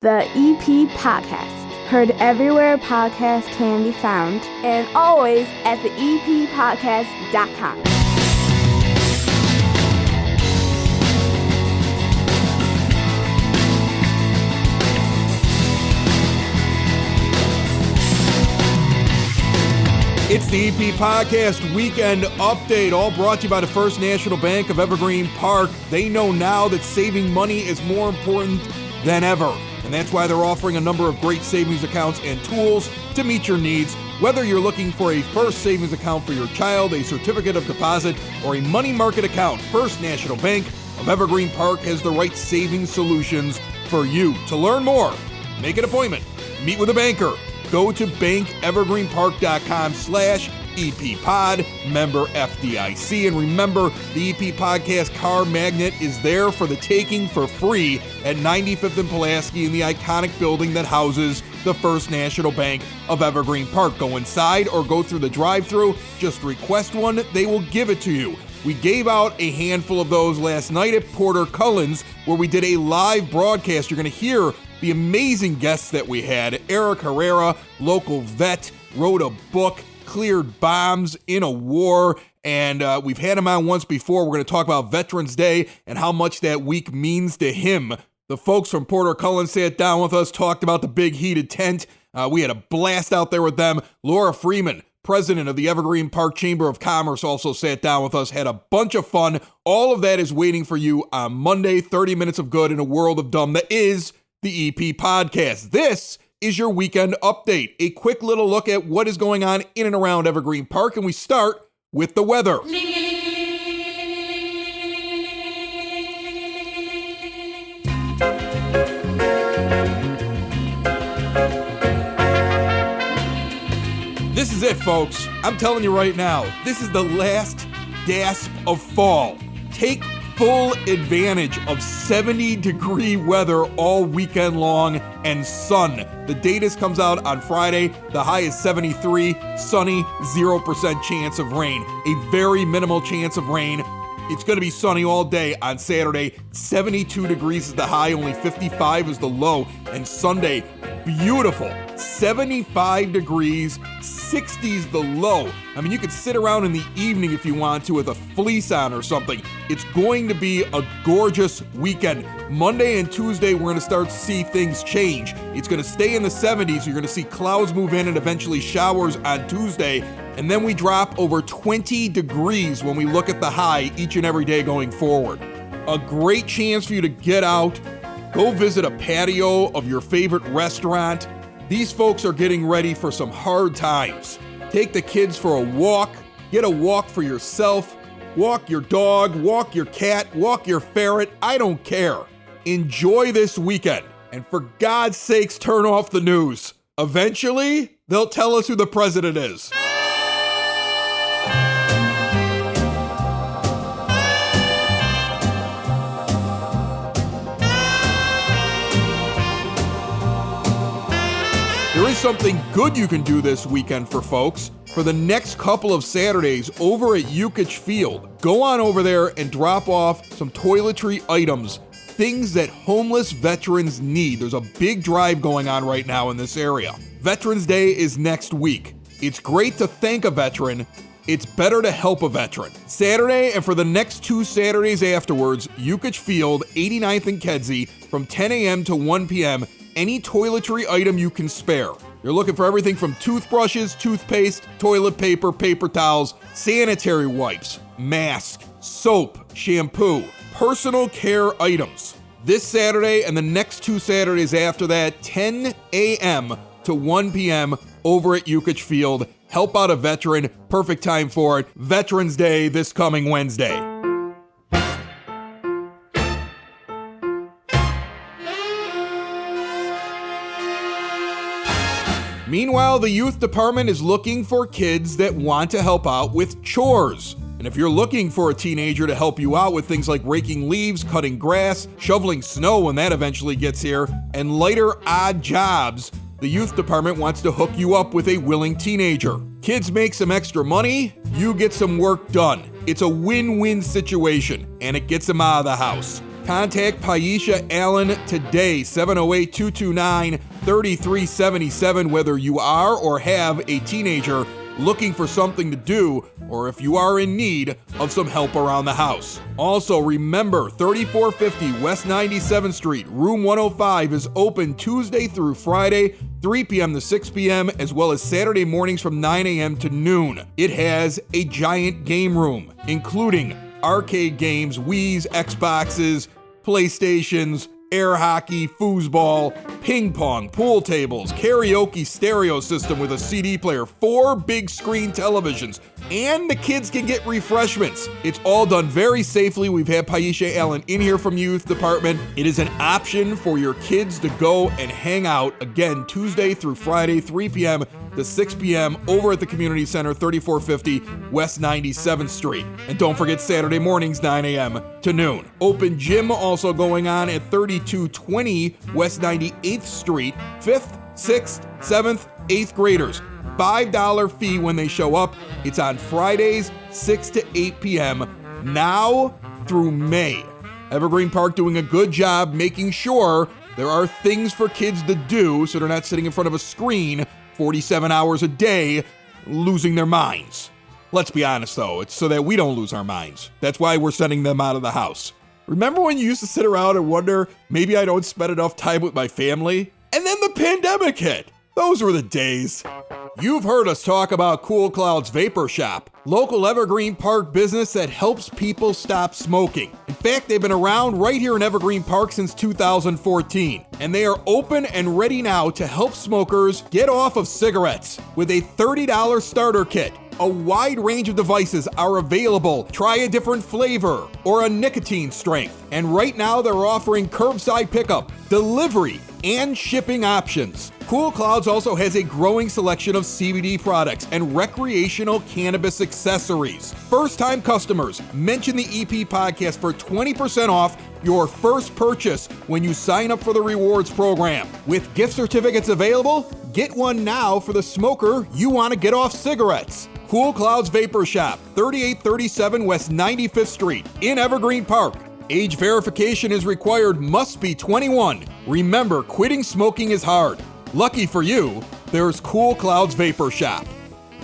The EP Podcast. Heard everywhere podcasts can be found, and always at theeppodcast.com. It's the EP Podcast Weekend Update, all brought to you by the First National Bank of Evergreen Park. They know now that saving money is more important than ever, and that's why they're offering a number of great savings accounts and tools to meet your needs. Whether you're looking for a first savings account for your child, a certificate of deposit, or a money market account, First National Bank of Evergreen Park has the right savings solutions for you. To learn more, make an appointment, meet with a banker. Go to bankevergreenpark.com/EPPod, member FDIC. And remember, the EP Podcast car magnet is there for the taking for free at 95th and Pulaski in the iconic building that houses the First National Bank of Evergreen Park. Go inside or go through the drive-thru. Just request one. They will give it to you. We gave out a handful of those last night at Porter Cullen's, where we did a live broadcast. You're going to hear the amazing guests that we had. Eric Herrera, local vet, wrote a book, cleared bombs in a war, and we've had him on once before. We're going to talk about Veterans Day and how much that week means to him. The folks from Porter Cullen sat down with us, talked about the big heated tent. We had a blast out there with them. Laura Freeman, president of the Evergreen Park Chamber of Commerce, also sat down with us, had a bunch of fun. All of that is waiting for you on Monday, 30 minutes of good in a world of dumb that is the EP Podcast. This is your weekend update, a quick little look at what is going on in and around Evergreen Park, and we start with the weather. This is it, folks. I'm telling you right now, this is the last gasp of fall. Take full advantage of 70-degree weather all weekend long and sun. The data comes out on Friday. The high is 73, sunny, 0% chance of rain. A very minimal chance of rain. It's going to be sunny all day on Saturday. 72 degrees is the high, only 55 is the low. And Sunday, beautiful. 75 degrees, 60's the low. I mean, you could sit around in the evening if you want to with a fleece on or something. It's going to be a gorgeous weekend. Monday and Tuesday, we're going to start to see things change. It's going to stay in the 70s. You're going to see clouds move in and eventually showers on Tuesday. And then we drop over 20 degrees when we look at the high each and every day going forward. A great chance for you to get out, go visit a patio of your favorite restaurant. These folks are getting ready for some hard times. Take the kids for a walk, get a walk for yourself, walk your dog, walk your cat, walk your ferret, I don't care. Enjoy this weekend, and for God's sakes, turn off the news. Eventually, they'll tell us who the president is. There is something good you can do this weekend for folks. For the next couple of Saturdays over at Yukich Field, go on over there and drop off some toiletry items, things that homeless veterans need. There's a big drive going on right now in this area. Veterans Day is next week. It's great to thank a veteran. It's better to help a veteran. Saturday and for the next 2 Saturdays afterwards, Yukich Field, 89th and Kedzie, from 10 a.m. to 1 p.m., any toiletry item you can spare. You're looking for everything from toothbrushes, toothpaste, toilet paper, paper towels, sanitary wipes, masks, soap, shampoo, personal care items. This Saturday and the next 2 Saturdays after that, 10 a.m. to 1 p.m. over at Yukich Field. Help out a veteran. Perfect time for it. Veterans Day this coming Wednesday. Meanwhile, the youth department is looking for kids that want to help out with chores. And if you're looking for a teenager to help you out with things like raking leaves, cutting grass, shoveling snow when that eventually gets here, and lighter odd jobs, the youth department wants to hook you up with a willing teenager. Kids make some extra money, you get some work done. It's a win-win situation, and it gets them out of the house. Contact Paisha Allen today, 708-229-3377, whether you are or have a teenager looking for something to do, or if you are in need of some help around the house. Also, remember, 3450 West 97th Street, room 105 is open Tuesday through Friday, 3 p.m. to 6 p.m., as well as Saturday mornings from 9 a.m. to noon. It has a giant game room, including arcade games, Wii's, Xboxes, PlayStations, air hockey, foosball, ping pong, pool tables, karaoke stereo system with a CD player, 4 big screen televisions, and the kids can get refreshments. It's all done very safely. We've had Paisha Allen in here from Youth Department. It is an option for your kids to go and hang out, again, Tuesday through Friday, 3 p.m. to 6 p.m. over at the Community Center, 3450 West 97th Street. And don't forget Saturday mornings, 9 a.m. to noon. Open gym also going on at 3220 West 98th Street, 5th, 6th, 7th, 8th graders. $5 fee when they show up. It's on Fridays, 6 to 8 p.m. now through May. Evergreen Park doing a good job making sure there are things for kids to do so they're not sitting in front of a screen 47 hours a day losing their minds. Let's be honest though, it's so that we don't lose our minds. That's why we're sending them out of the house. Remember when you used to sit around and wonder, maybe I don't spend enough time with my family? And then the pandemic hit. Those were the days. You've heard us talk about Cool Clouds Vapor Shop, local Evergreen Park business that helps people stop smoking. In fact, they've been around right here in Evergreen Park since 2014, and they are open and ready now to help smokers get off of cigarettes with a $30 starter kit. A wide range of devices are available. Try a different flavor or a nicotine strength. And right now they're offering curbside pickup, delivery, and shipping options. Cool Clouds also has a growing selection of CBD products and recreational cannabis accessories. First-time customers, mention the EP podcast for 20% off your first purchase when you sign up for the rewards program. With gift certificates available, get one now for the smoker you want to get off cigarettes. Cool Clouds Vapor Shop, 3837 West 95th Street in Evergreen Park. Age verification is required, must be 21. Remember, quitting smoking is hard. Lucky for you, there's Cool Clouds Vapor Shop.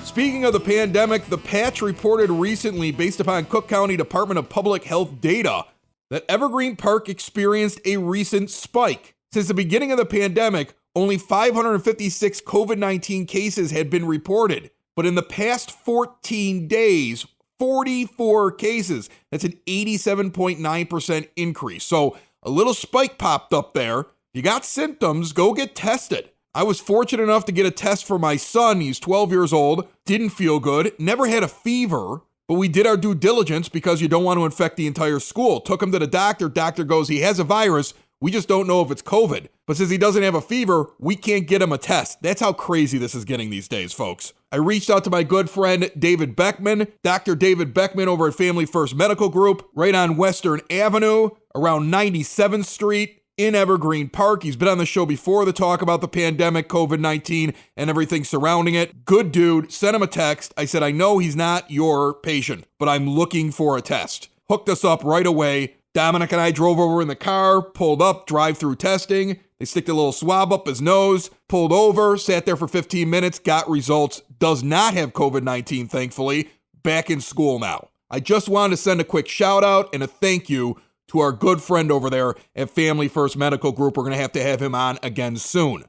Speaking of the pandemic, the Patch reported recently, based upon Cook County Department of Public Health data, that Evergreen Park experienced a recent spike. Since the beginning of the pandemic, only 556 COVID-19 cases had been reported. But in the past 14 days, 44 cases. That's an 87.9% increase. So a little spike popped up there. If you got symptoms, go get tested. I was fortunate enough to get a test for my son. He's 12 years old, didn't feel good, never had a fever, but we did our due diligence because you don't want to infect the entire school. Took him to the doctor. Doctor goes, he has a virus. We just don't know if it's COVID. But since he doesn't have a fever, we can't get him a test. That's how crazy this is getting these days, folks. I reached out to my good friend, David Beckman, Dr. David Beckman over at Family First Medical Group, right on Western Avenue, around 97th Street in Evergreen Park. He's been on the show before to talk about the pandemic, COVID-19, and everything surrounding it. Good dude. Sent him a text. I said, I know he's not your patient, but I'm looking for a test. Hooked us up right away. Dominic and I drove over in the car, pulled up, drive-through testing. They stick the little swab up his nose, pulled over, sat there for 15 minutes, got results. Does not have COVID-19, thankfully. Back in school now. I just wanted to send a quick shout out and a thank you to our good friend over there at Family First Medical Group. We're going to have him on again soon.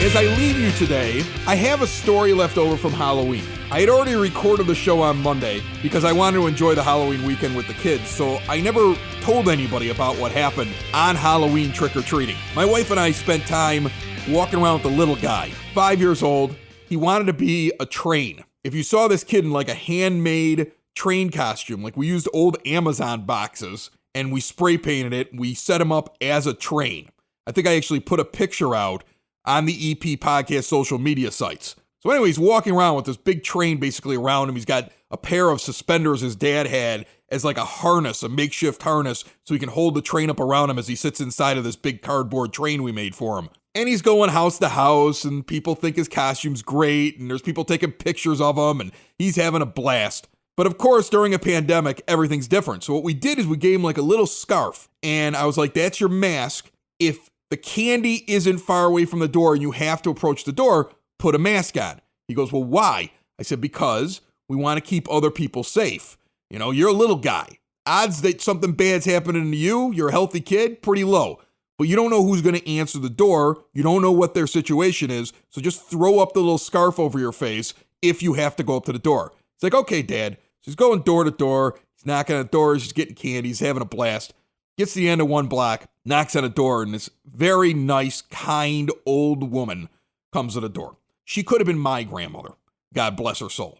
As I leave you today, I have a story left over from Halloween. I had already recorded the show on Monday because I wanted to enjoy the Halloween weekend with the kids, so I never told anybody about what happened on Halloween trick-or-treating. My wife and I spent time walking around with the little guy, 5 years old. He wanted to be a train. If you saw this kid in like a handmade train costume, like we used old Amazon boxes and we spray painted it, we set him up as a train. I think I actually put a picture out on the EP podcast social media sites. So anyway, he's walking around with this big train basically around him. He's got a pair of suspenders his dad had as like a harness, a makeshift harness, so he can hold the train up around him as he sits inside of this big cardboard train we made for him. And he's going house to house, and people think his costume's great, and there's people taking pictures of him, and he's having a blast. But of course, during a pandemic, everything's different. So what we did is we gave him like a little scarf. And I was like, that's your mask. If the candy isn't far away from the door and you have to approach the door, put a mask on. He goes, well, why? I said, because we want to keep other people safe. You know, you're a little guy. Odds that something bad's happening to you, you're a healthy kid, pretty low. But you don't know who's going to answer the door. You don't know what their situation is. So just throw up the little scarf over your face if you have to go up to the door. It's like, okay, Dad. So he's going door to door. He's knocking on doors. He's getting candy. He's having a blast. Gets to the end of one block, knocks on a door, and this very nice, kind, old woman comes to the door. She could have been my grandmother. God bless her soul.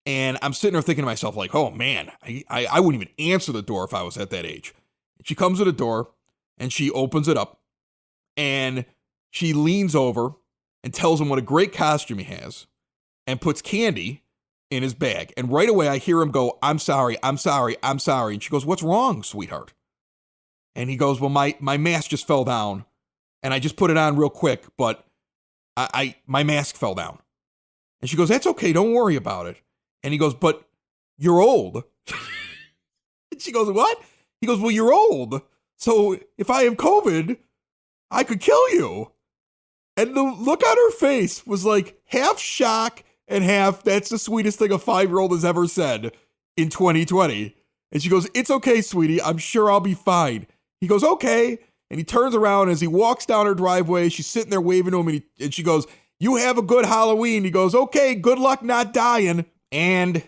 And I'm sitting there thinking to myself, like, oh, man, I wouldn't even answer the door if I was at that age. She comes to the door, and she opens it up, and she leans over and tells him what a great costume he has and puts candy in his bag. And right away, I hear him go, I'm sorry, I'm sorry, I'm sorry. And she goes, what's wrong, sweetheart? And he goes, well, my mask just fell down, and I just put it on real quick, but my mask fell down. And she goes, that's okay, don't worry about it. And he goes, but you're old. And she goes, what? He goes, well, you're old. So if I have COVID, I could kill you. And the look on her face was like half shock and half, that's the sweetest thing a 5-year-old has ever said in 2020. And she goes, it's okay, sweetie. I'm sure I'll be fine. He goes, okay. And he turns around as he walks down her driveway. She's sitting there waving to him. And she goes, you have a good Halloween. He goes, okay, good luck not dying. And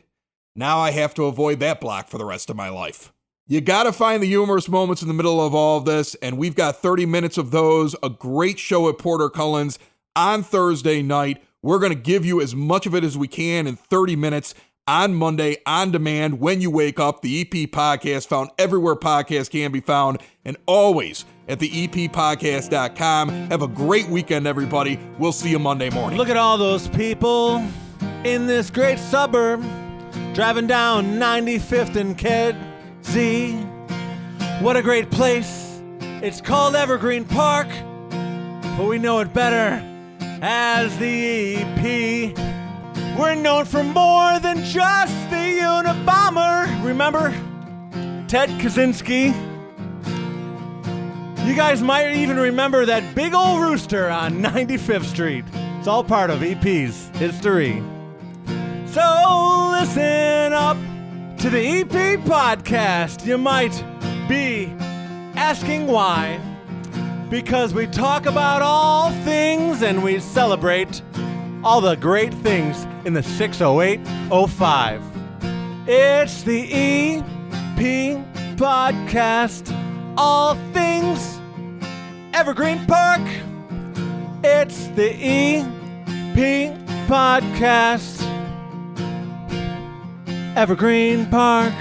now I have to avoid that block for the rest of my life. You got to find the humorous moments in the middle of all of this. And we've got 30 minutes of those. A great show at Porter Cullen's on Thursday night. We're going to give you as much of it as we can in 30 minutes. On Monday, on demand, when you wake up. The EP Podcast, found everywhere podcasts can be found, and always at the eppodcast.com. Have a great weekend, everybody. We'll see you Monday morning. Look at all those people in this great suburb, driving down 95th and Kedzie. What a great place. It's called Evergreen Park, but we know it better as the EP. We're known for more than just the Unabomber. Remember Ted Kaczynski? You guys might even remember that big old rooster on 95th Street. It's all part of EP's history. So listen up to the EP Podcast. You might be asking why. Because we talk about all things and we celebrate all the great things in the 60805. It's the EP Podcast. All things Evergreen Park. It's the EP Podcast. Evergreen Park.